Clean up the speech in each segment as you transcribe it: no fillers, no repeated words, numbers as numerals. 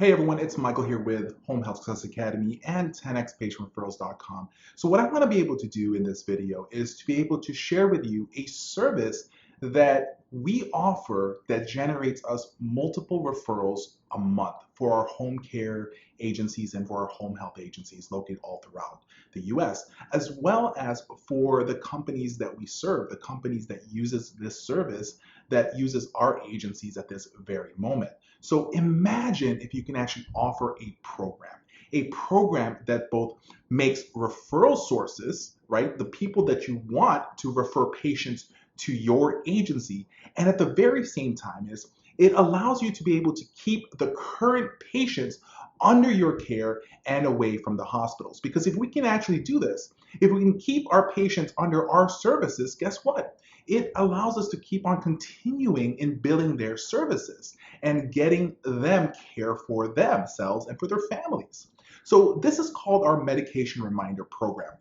Hey everyone, it's Michael here with Home Health Success Academy and 10xpatientreferrals.com. So what I want to be able to do in this video is to be able to share with you a service that we offer that generates us multiple referrals a month for our home care agencies and for our home health agencies located all throughout the US, as well as for the companies that we serve, the companies that uses this service that uses our agencies at this very moment. So imagine if you can actually offer a program that both makes referral sources, right? The people that you want to refer patients to your agency. And at the very same time is it allows you to be able to keep the current patients under your care and away from the hospitals. Because if we can actually do this, if we can keep our patients under our services, guess what? It allows us to keep on continuing in billing their services and getting them care for themselves and for their families. So this is called our medication reminder program.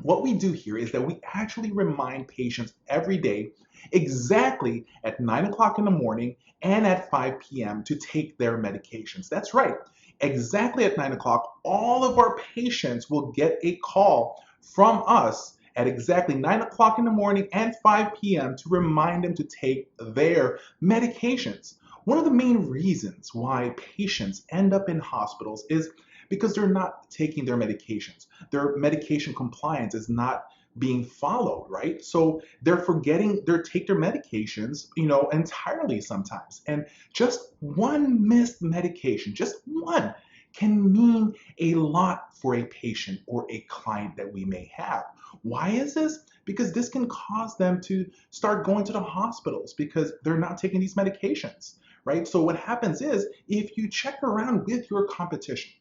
What we do here is that we actually remind patients every day exactly at 9 o'clock in the morning and at 5 p.m. to take their medications. That's right. Exactly at 9 o'clock, all of our patients will get a call from us at exactly 9 o'clock in the morning and 5 p.m. to remind them to take their medications. One of the main reasons why patients end up in hospitals is because they're not taking their medications. Their medication compliance is not being followed, right? So they're forgetting take their medications, entirely sometimes. And just one missed medication, just one, can mean a lot for a patient or a client that we may have. Why is this? Because this can cause them to start going to the hospitals because they're not taking these medications, right? So what happens is if you check around with your competition,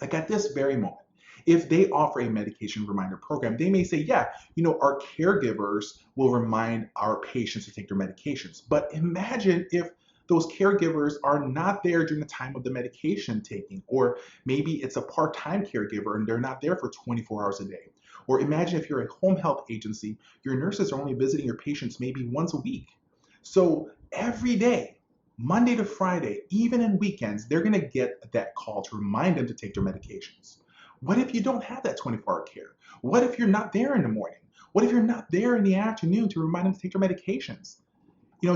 like at this very moment, if they offer a medication reminder program, they may say, yeah, our caregivers will remind our patients to take their medications. But imagine if those caregivers are not there during the time of the medication taking, or maybe it's a part-time caregiver and they're not there for 24 hours a day. Or imagine if you're a home health agency, your nurses are only visiting your patients maybe once a week. So every day, Monday to Friday, even in weekends, they're going to get that call to remind them to take their medications. What if you don't have that 24-hour care? What if you're not there in the morning? What if you're not there in the afternoon to remind them to take their medications?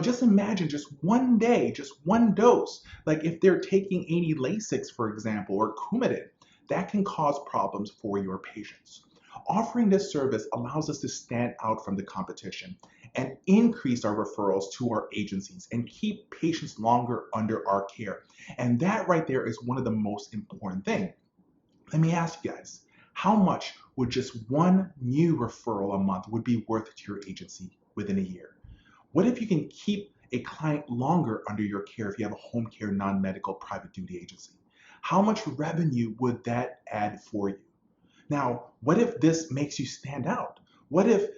Just imagine just one day, just one dose. Like if they're taking 80 Lasix, for example, or Coumadin, that can cause problems for your patients. Offering this service allows us to stand out from the competition and increase our referrals to our agencies and keep patients longer under our care. And that right there is one of the most important things. Let me ask you guys, how much would just one new referral a month would be worth to your agency within a year? What if you can keep a client longer under your care if you have a home care non-medical private duty agency? How much revenue would that add for you? Now, what if this makes you stand out? What if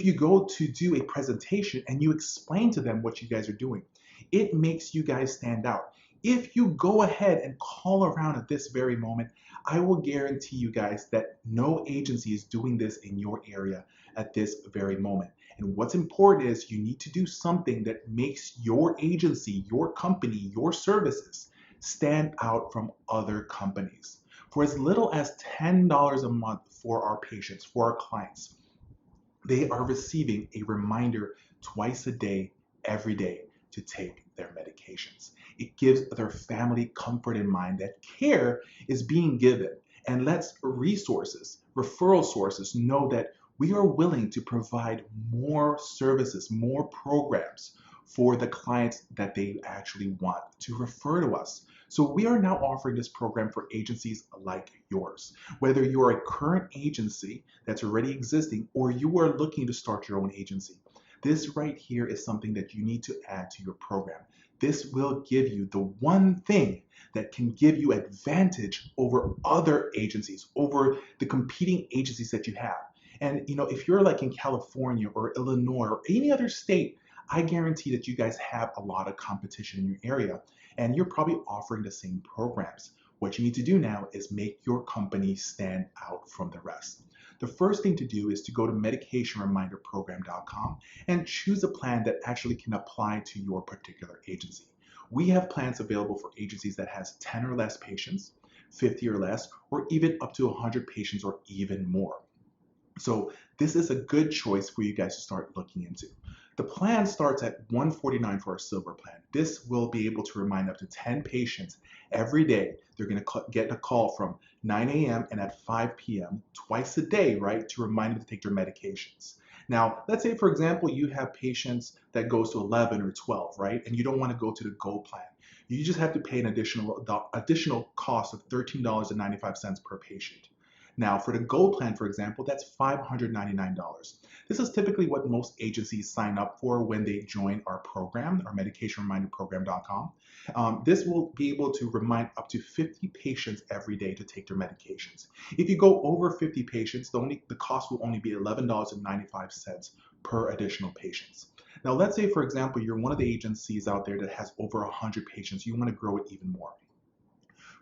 you go to do a presentation and you explain to them what you guys are doing? It makes you guys stand out. If you go ahead and call around at this very moment, I will guarantee you guys that no agency is doing this in your area at this very moment. And what's important is you need to do something that makes your agency, your company, your services stand out from other companies. For as little as $10 a month for our patients, for our clients, they are receiving a reminder twice a day, every day, to take their medications. It gives their family comfort in mind that care is being given and lets referral sources know that we are willing to provide more services, more programs for the clients that they actually want to refer to us. So we are now offering this program for agencies like yours. Whether you're a current agency that's already existing or you are looking to start your own agency, this right here is something that you need to add to your program. This will give you the one thing that can give you advantage over other agencies, over the competing agencies that you have. And if you're like in California or Illinois or any other state, I guarantee that you guys have a lot of competition in your area and you're probably offering the same programs. What you need to do now is make your company stand out from the rest. The first thing to do is to go to medicationreminderprogram.com and choose a plan that actually can apply to your particular agency. We have plans available for agencies that has 10 or less patients, 50 or less, or even up to 100 patients or even more. So this is a good choice for you guys to start looking into. The plan starts at $149 for our silver plan. This will be able to remind up to 10 patients every day. They're going to get a call from 9 a.m. and at 5 p.m. twice a day, right, to remind them to take their medications. Now, let's say, for example, you have patients that goes to 11 or 12, right, and you don't want to go to the gold plan. You just have to pay an additional cost of $13.95 per patient. Now, for the Gold plan, for example, that's $599. This is typically what most agencies sign up for when they join our program, our medicationreminderprogram.com. This will be able to remind up to 50 patients every day to take their medications. If you go over 50 patients, the cost will only be $11.95 per additional patients. Now, let's say, for example, you're one of the agencies out there that has over 100 patients. You want to grow it even more.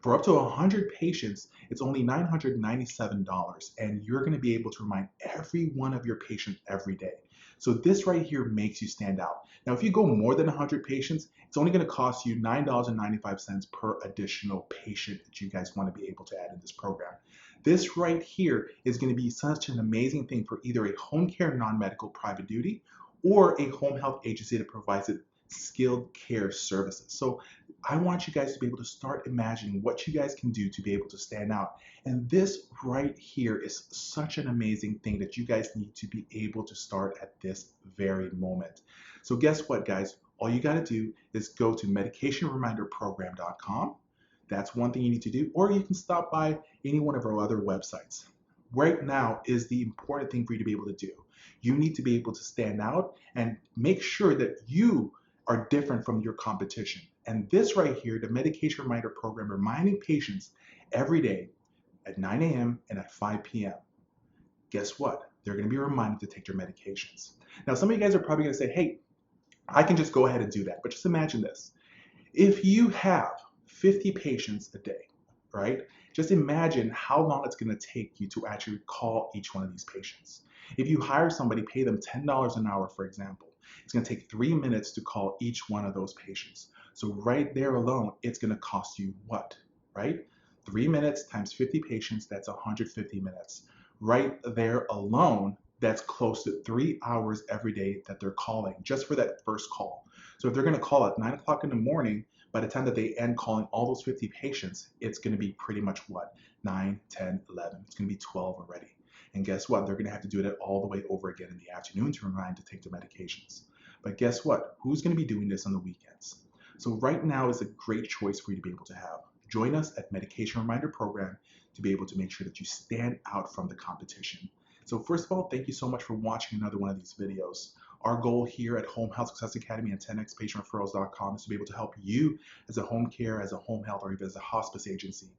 For up to 100 patients, it's only $997, and you're going to be able to remind every one of your patients every day. So this right here makes you stand out. Now, if you go more than 100 patients, it's only going to cost you $9.95 per additional patient that you guys want to be able to add in this program. This right here is going to be such an amazing thing for either a home care non-medical private duty or a home health agency that provides it skilled care services. So I want you guys to be able to start imagining what you guys can do to be able to stand out. And this right here is such an amazing thing that you guys need to be able to start at this very moment. So guess what, guys? All you got to do is go to medicationreminderprogram.com. That's one thing you need to do, or you can stop by any one of our other websites. Right now is the important thing for you to be able to do. You need to be able to stand out and make sure that you are different from your competition. And this right here, the Medication Reminder Program, reminding patients every day at 9 a.m. and at 5 p.m. Guess what? They're going to be reminded to take their medications. Now, some of you guys are probably going to say, hey, I can just go ahead and do that. But just imagine this. If you have 50 patients a day, right? Just imagine how long it's going to take you to actually call each one of these patients. If you hire somebody, pay them $10 an hour, for example, it's going to take 3 minutes to call each one of those patients. So right there alone, it's going to cost you what, right? 3 minutes times 50 patients, that's 150 minutes. Right there alone, that's close to 3 hours every day that they're calling just for that first call. So if they're going to call at 9 o'clock in the morning, by the time that they end calling all those 50 patients, it's going to be pretty much what? 9, 10, 11. It's going to be 12 already. And guess what? They're going to have to do it all the way over again in the afternoon to remind to take their medications. But guess what? Who's going to be doing this on the weekends? So right now is a great choice for you to be able to have. Join us at Medication Reminder Program to be able to make sure that you stand out from the competition. So first of all, thank you so much for watching another one of these videos. Our goal here at Home Health Success Academy and 10xpatientreferrals.com is to be able to help you as a home care, as a home health, or even as a hospice agency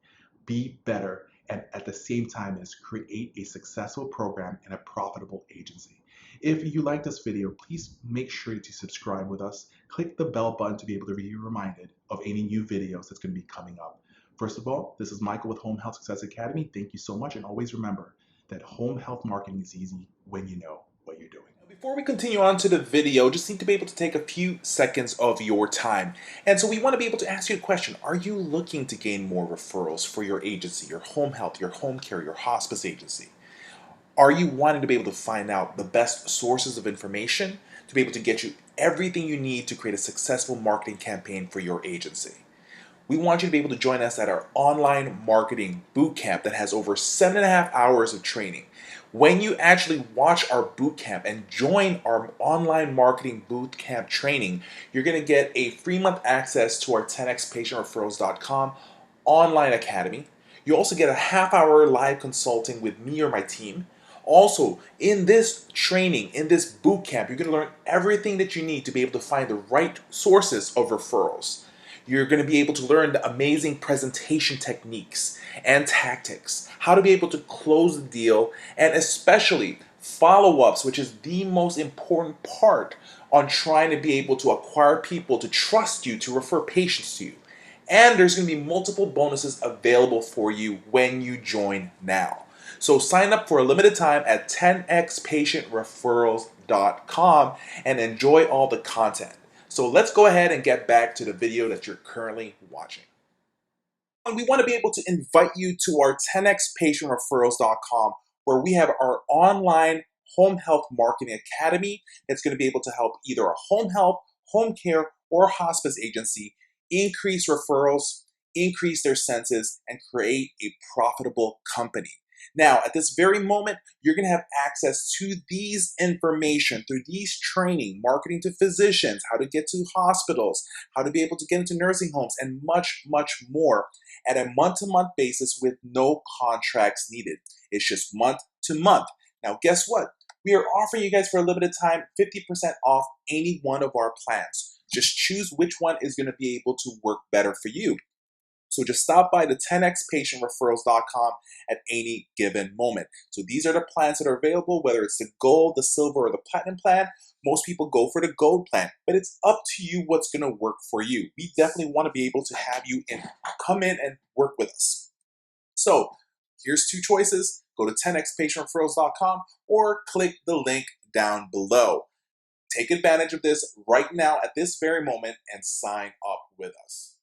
be better, and at the same time is create a successful program and a profitable agency. If you like this video, please make sure to subscribe with us. Click the bell button to be able to be reminded of any new videos that's going to be coming up. First of all, this is Michael with Home Health Success Academy. Thank you so much, and always remember that home health marketing is easy when you know what you're doing. Before we continue on to the video, just need to be able to take a few seconds of your time. And so we want to be able to ask you a question. Are you looking to gain more referrals for your agency, your home health, your home care, your hospice agency? Are you wanting to be able to find out the best sources of information to be able to get you everything you need to create a successful marketing campaign for your agency? We want you to be able to join us at our online marketing bootcamp that has over 7.5 hours of training. When you actually watch our bootcamp and join our online marketing bootcamp training, you're going to get a free month access to our 10xpatientreferrals.com online academy. You also get a half-hour live consulting with me or my team. Also, in this training, in this bootcamp, you're going to learn everything that you need to be able to find the right sources of referrals. You're going to be able to learn the amazing presentation techniques and tactics, how to be able to close the deal, and especially follow-ups, which is the most important part on trying to be able to acquire people to trust you, to refer patients to you. And there's going to be multiple bonuses available for you when you join now. So sign up for a limited time at 10xpatientreferrals.com and enjoy all the content. So let's go ahead and get back to the video that you're currently watching. And we want to be able to invite you to our 10xpatientreferrals.com, where we have our online home health marketing academy that's going to be able to help either a home health, home care, or hospice agency increase referrals, increase their census, and create a profitable company. Now, at this very moment, you're going to have access to these information through these training, marketing to physicians, how to get to hospitals, how to be able to get into nursing homes, and much, much more at a month-to-month basis with no contracts needed. It's just month to month. Now, guess what? We are offering you guys for a limited time 50% off any one of our plans. Just choose which one is going to be able to work better for you. So just stop by the 10xpatientreferrals.com at any given moment. So these are the plans that are available, whether it's the gold, the silver, or the platinum plan. Most people go for the gold plan, but it's up to you what's going to work for you. We definitely want to be able to have you come in and work with us. So here's two choices. Go to 10xpatientreferrals.com or click the link down below. Take advantage of this right now at this very moment and sign up with us.